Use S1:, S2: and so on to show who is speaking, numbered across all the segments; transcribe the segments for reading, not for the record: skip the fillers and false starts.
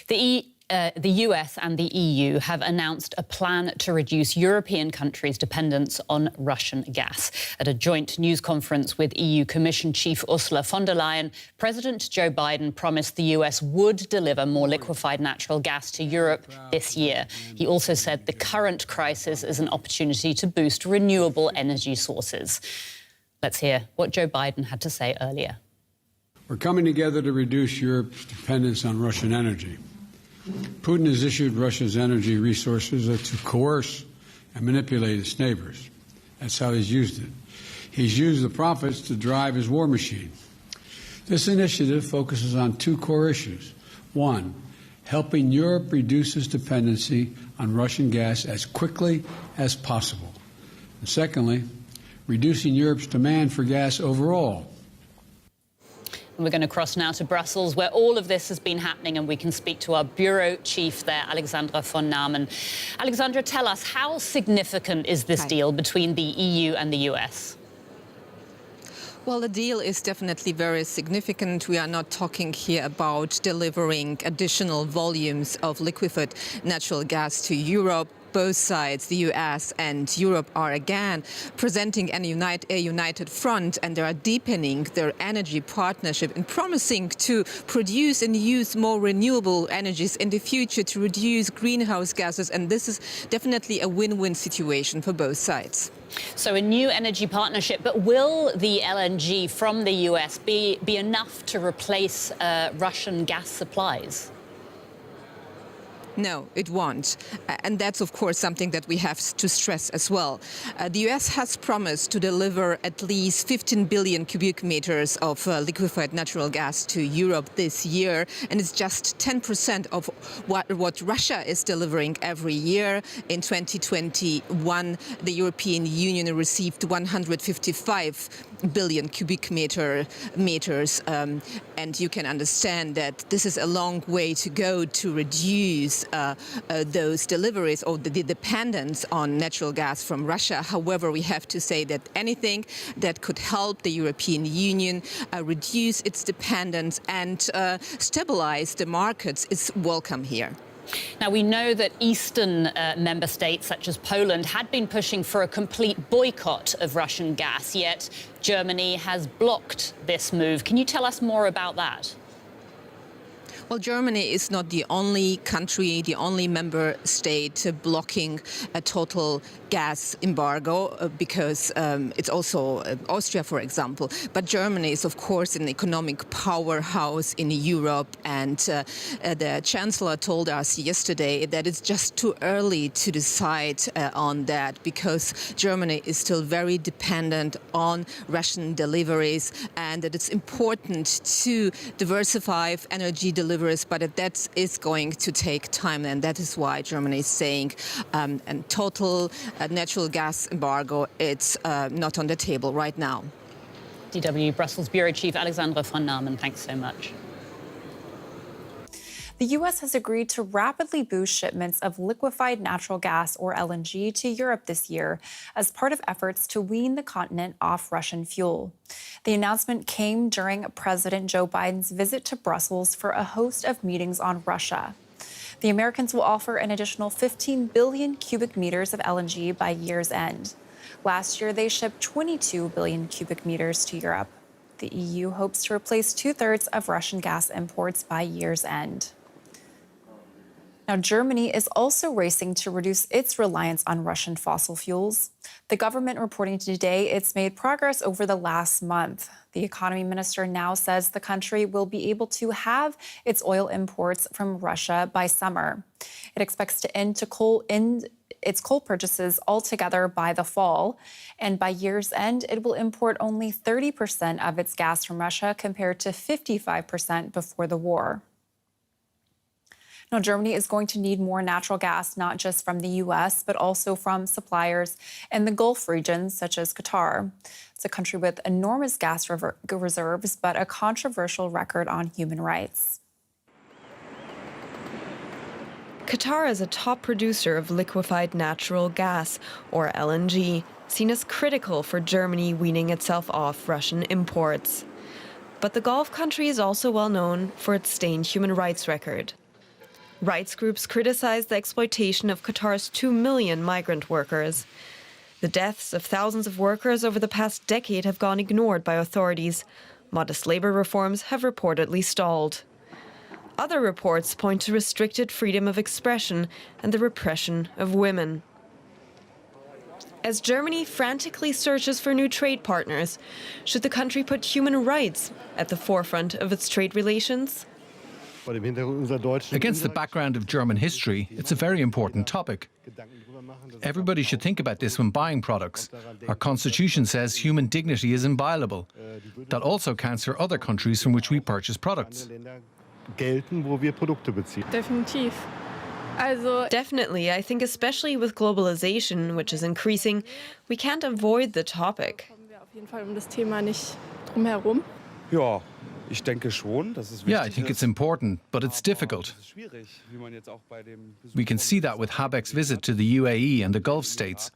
S1: The US and the EU have announced a plan to reduce European countries' dependence on Russian gas. At a joint news conference with EU Commission Chief Ursula von der Leyen, President Joe Biden promised the US would deliver more liquefied natural gas to Europe this year. He also said the current crisis is an opportunity to boost renewable energy sources. Let's hear what Joe Biden had to say earlier.
S2: We're coming together to reduce Europe's dependence on Russian energy. Putin has issued Russia's energy resources to coerce and manipulate its neighbors. That's how he's used it. He's used the profits to drive his war machine. This initiative focuses on two core issues. One, helping Europe reduce its dependency on Russian gas as quickly as possible. And secondly, reducing Europe's demand for gas overall.
S1: We're going to cross now to Brussels, where all of this has been happening, and we can speak to our bureau chief there, Alexandra von Namen. Alexandra, tell us, how significant is this deal between the EU and the US?
S3: Well, the deal is definitely very significant. We are not talking here about delivering additional volumes of liquefied natural gas to Europe. Both sides, the US and Europe, are again presenting a united front, and they are deepening their energy partnership and promising to produce and use more renewable energies in the future to reduce greenhouse gases. And this is definitely a win-win situation for both sides.
S1: So a new energy partnership, but will the LNG from the US be enough to replace Russian gas supplies?
S3: No, it won't. And that's, of course, something that we have to stress as well. The US has promised to deliver at least 15 billion cubic meters of liquefied natural gas to Europe this year. And it's just 10% of what Russia is delivering every year. In 2021, the European Union received 155 billion cubic meters. And you can understand that this is a long way to go to reduce those deliveries or the dependence on natural gas from Russia. However, we have to say that anything that could help the European Union reduce its dependence and stabilize the markets is welcome here.
S1: Now, we know that eastern member states, such as Poland, had been pushing for a complete boycott of Russian gas, yet Germany has blocked this move. Can you tell us more about that?
S3: Well, Germany is not the only country, the only member state blocking a total gas embargo, because it's also Austria, for example. But Germany is, of course, an economic powerhouse in Europe. And the Chancellor told us yesterday that it's just too early to decide on that, because Germany is still very dependent on Russian deliveries, and that it's important to diversify energy deliveries, but that is going to take time, and that is why Germany is saying a total natural gas embargo, it's not on the table right now.
S1: DW Brussels Bureau Chief Alexandra von Namen, thanks so much.
S4: The U.S. has agreed to rapidly boost shipments of liquefied natural gas, or LNG, to Europe this year as part of efforts to wean the continent off Russian fuel. The announcement came during President Joe Biden's visit to Brussels for a host of meetings on Russia. The Americans will offer an additional 15 billion cubic meters of LNG by year's end. Last year, they shipped 22 billion cubic meters to Europe. The EU hopes to replace two-thirds of Russian gas imports by year's end. Now, Germany is also racing to reduce its reliance on Russian fossil fuels. The government reporting today it's made progress over the last month. The economy minister now says the country will be able to have its oil imports from Russia by summer. It expects to end its coal purchases altogether by the fall. And by year's end, it will import only 30% of its gas from Russia compared to 55% before the war. Now, Germany is going to need more natural gas, not just from the U.S., but also from suppliers in the Gulf regions, such as Qatar. It's a country with enormous gas reserves, but a controversial record on human rights.
S5: Qatar is a top producer of liquefied natural gas, or LNG, seen as critical for Germany weaning itself off Russian imports. But the Gulf country is also well known for its stained human rights record. Rights groups criticize the exploitation of Qatar's 2 million migrant workers. The deaths of thousands of workers over the past decade have gone ignored by authorities. Modest labour reforms have reportedly stalled. Other reports point to restricted freedom of expression and the repression of women. As Germany frantically searches for new trade partners, should the country put human rights at the forefront of its trade relations?
S6: Against the background of German history, it's a very important topic. Everybody should think about this when buying products. Our constitution says human dignity is inviolable. That also counts for other countries from which we purchase products.
S7: Definitiv.
S5: Definitely. I think especially with globalization, which is increasing, we can't avoid the topic.
S6: Yeah, I think it's important, but it's difficult. We can see that with Habeck's visit to the UAE and the Gulf states.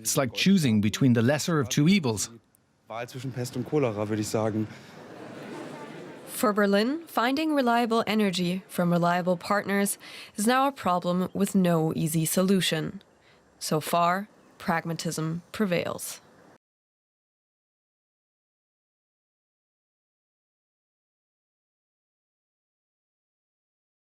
S6: It's like choosing between the lesser of two evils.
S5: For Berlin, finding reliable energy from reliable partners is now a problem with no easy solution. So far, pragmatism prevails.